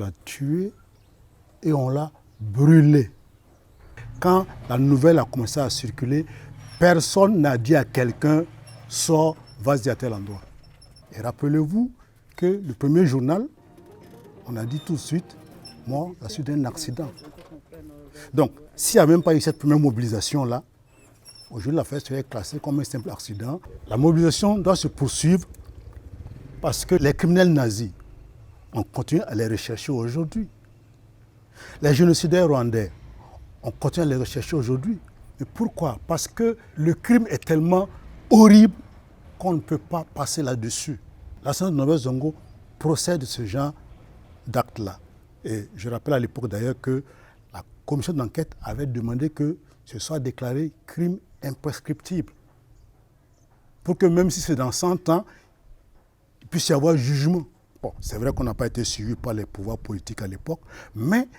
l'a tué et on l'a brûlé. Quand la nouvelle a commencé à circuler, personne n'a dit à quelqu'un « sors, vas-y à tel endroit ». Et rappelez-vous que le premier journal, on a dit tout de suite « mort à la suite d'un accident ». Donc, s'il n'y a même pas eu cette première mobilisation-là, aujourd'hui l'affaire serait classée comme un simple accident. La mobilisation doit se poursuivre parce que les criminels nazis, on continue à les rechercher aujourd'hui. Les génocidaires rwandais, on continue à les rechercher aujourd'hui. Mais pourquoi? Parce que le crime est tellement horrible qu'on ne peut pas passer là-dessus. L'assassinat de Norbert Zongo procède de ce genre d'acte-là. Et je rappelle à l'époque d'ailleurs que la commission d'enquête avait demandé que ce soit déclaré crime imprescriptible. Pour que même si c'est dans 100 ans, il puisse y avoir jugement. Bon, c'est vrai qu'on n'a pas été suivi par les pouvoirs politiques à l'époque, mais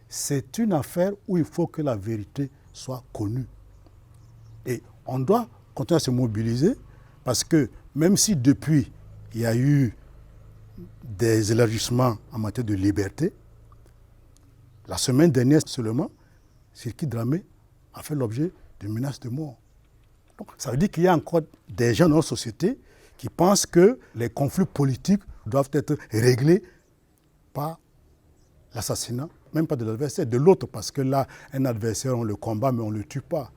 c'est une affaire où il faut que la vérité soit connue. Et on doit continuer à se mobiliser parce que même si depuis il y a eu des élargissements en matière de liberté, la semaine dernière seulement, Siriki Dramé a fait l'objet de menaces de mort. Donc, ça veut dire qu'il y a encore des gens dans notre société qui pensent que les conflits politiques doivent être réglés par l'assassinat, même pas de l'adversaire, de l'autre, parce que là, un adversaire, on le combat, mais on ne le tue pas.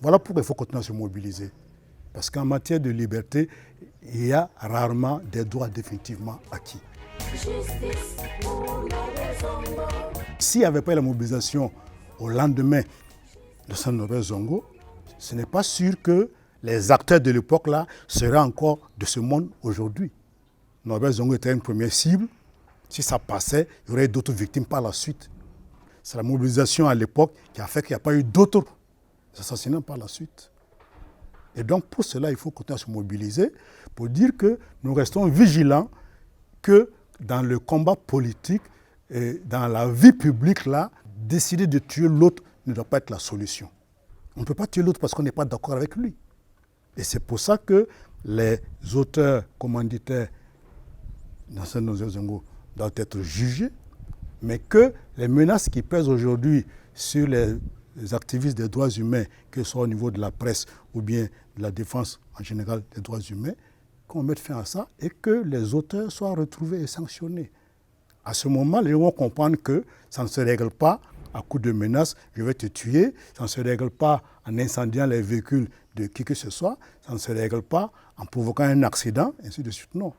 Voilà pourquoi il faut continuer à se mobiliser. Parce qu'en matière de liberté, il y a rarement des droits définitivement acquis. S'il n'y avait pas eu la mobilisation au lendemain de Saint Norbert Zongo, ce n'est pas sûr que les acteurs de l'époque là seraient encore de ce monde aujourd'hui. Norbert Zongo était une première cible. Si ça passait, il y aurait d'autres victimes par la suite. C'est la mobilisation à l'époque qui a fait qu'il n'y a pas eu d'autres assassinats par la suite. Et donc pour cela, il faut continuer à se mobiliser pour dire que nous restons vigilants que dans le combat politique et dans la vie publique, là, décider de tuer l'autre ne doit pas être la solution. On ne peut pas tuer l'autre parce qu'on n'est pas d'accord avec lui. Et c'est pour ça que les auteurs commanditaires dans Saint Norbert Zongo doivent être jugés, mais que les menaces qui pèsent aujourd'hui sur les activistes des droits humains, que ce soit au niveau de la presse ou bien de la défense en général des droits humains, qu'on mette fin à ça et que les auteurs soient retrouvés et sanctionnés. À ce moment, les gens vont comprendre que ça ne se règle pas à coup de menaces, je vais te tuer, ça ne se règle pas en incendiant les véhicules de qui que ce soit, ça ne se règle pas en provoquant un accident, ainsi de suite. Non,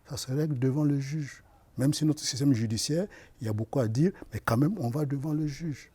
ça se règle devant le juge. Même si notre système judiciaire, il y a beaucoup à dire, mais quand même, on va devant le juge.